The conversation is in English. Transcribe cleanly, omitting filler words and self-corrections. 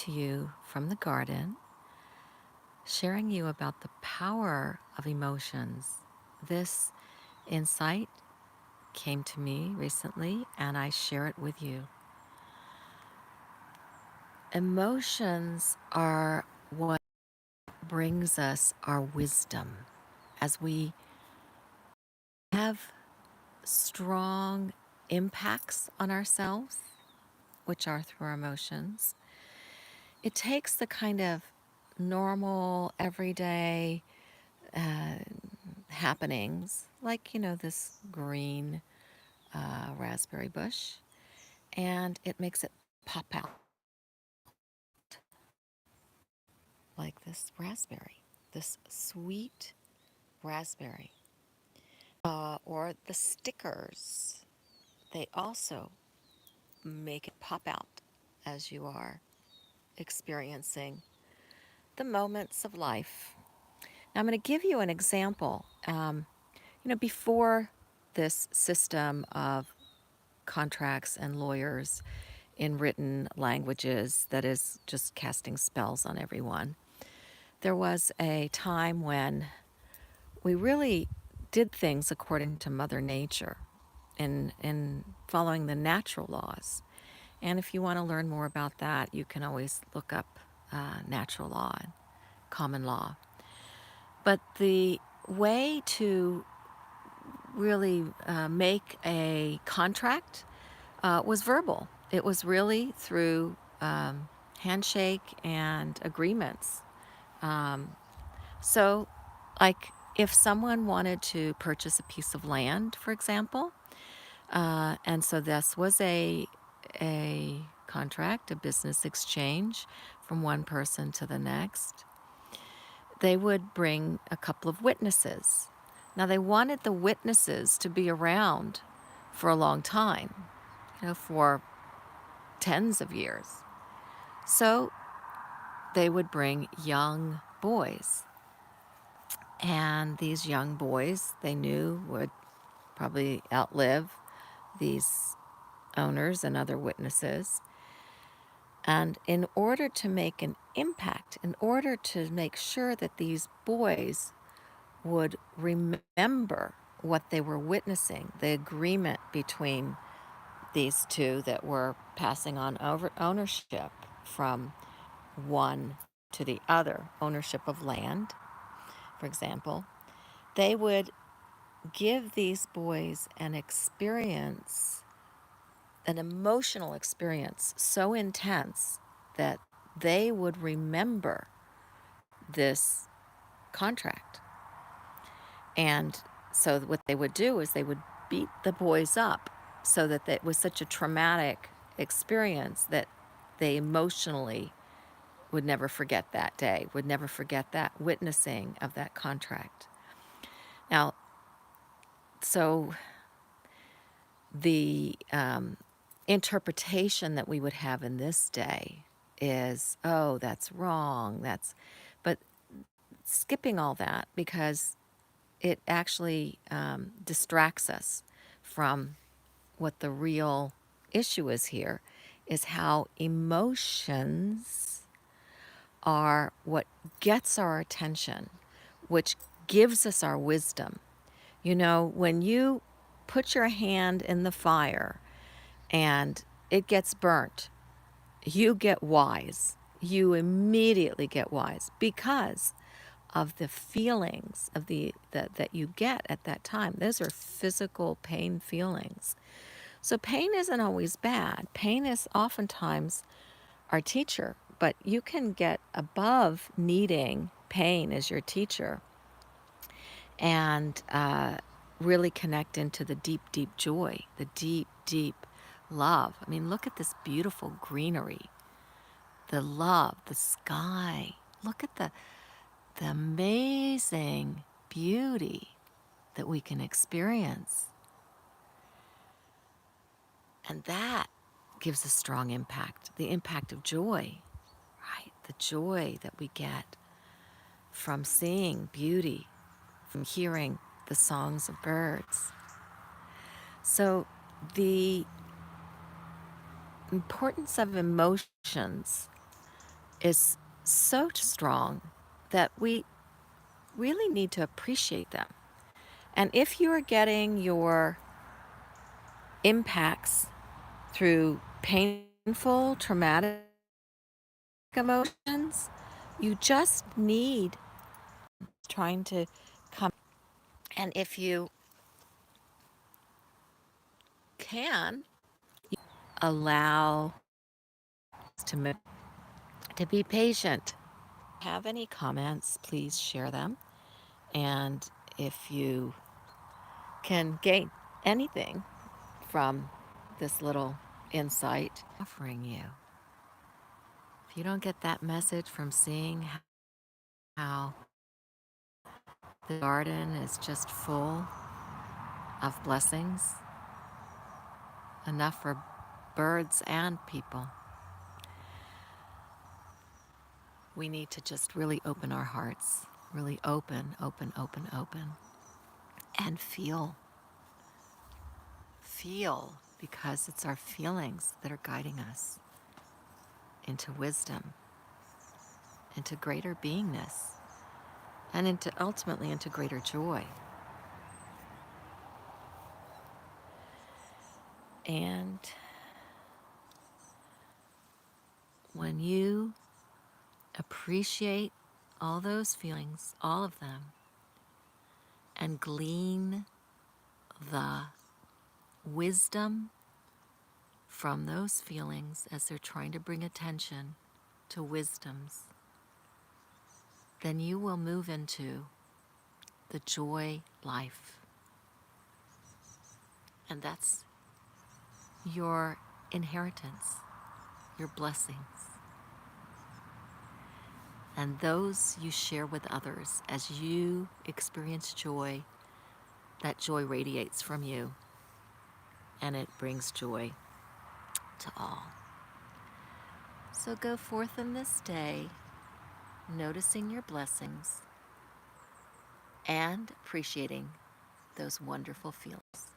to you from the garden, sharing you about the power of emotions. This insight came to me recently, and I share it with you. Emotions are what brings us our wisdom. As we have strong impacts on ourselves, which are through our emotions, it takes the kind of normal, everyday uh, happenings, like, this green raspberry bush, and it makes it pop out like this raspberry, this sweet raspberry. Or the stickers, they also make it pop out as you are experiencing the moments of life. Now, I'm going to give you an example. Before this system of contracts and lawyers in written languages that is just casting spells on everyone, there was a time when we really did things according to Mother Nature in following the natural laws. And if you want to learn more about that, you can always look up natural law and common law. But the way to really make a contract was verbal. It was really through handshake and agreements. Um, so, like if someone wanted to purchase a piece of land, for example, and so this was a contract, a business exchange from one person to the next. They would bring a couple of witnesses. Now they wanted the witnesses to be around for a long time, for tens of years. So they would bring young boys. And these young boys, they knew, would probably outlive these owners and other witnesses. And in order to make an impact, in order to make sure that these boys would remember what they were witnessing, the agreement between these two that were passing on over ownership from one to the other, ownership of land, for example, they would give these boys an experience, an emotional experience so intense that they would remember this contract. And so what they would do is they would beat the boys up so that it was such a traumatic experience that they emotionally would never forget that day, would never forget that witnessing of that contract. Now, so the interpretation that we would have in this day is, oh, that's wrong. But skipping all that because it actually distracts us from what the real issue is here, is how emotions are what gets our attention, which gives us our wisdom. When you put your hand in the fire and it gets burnt, you get wise. You immediately get wise because of the feelings of that you get at that time. Those are physical pain feelings. So pain isn't always bad. Pain is oftentimes our teacher, but you can get above needing pain as your teacher and really connect into the deep, deep joy, the deep, deep love. I mean, look at this beautiful greenery, the love, the sky. Look at the amazing beauty that we can experience. And that gives a strong impact, the impact of joy, right? The joy that we get from seeing beauty, from hearing the songs of birds. So the importance of emotions is so strong that we really need to appreciate them. And if you are getting your impacts through painful, traumatic emotions, you just need trying to come. And if you can, allow to move, to be patient. Have any comments, please share them. And if you can gain anything from this little insight offering you, if you don't get that message from seeing how the garden is just full of blessings, enough for birds and people, we need to just really open our hearts, really open, open, open, open, and feel. Feel, because it's our feelings that are guiding us into wisdom, into greater beingness, and into ultimately into greater joy. And when you appreciate all those feelings, all of them, and glean the wisdom from those feelings as they're trying to bring attention to wisdoms, then you will move into the joy life. And that's your inheritance, your blessings. And those you share with others as you experience joy, that joy radiates from you and it brings joy to all. So go forth in this day, noticing your blessings and appreciating those wonderful feelings.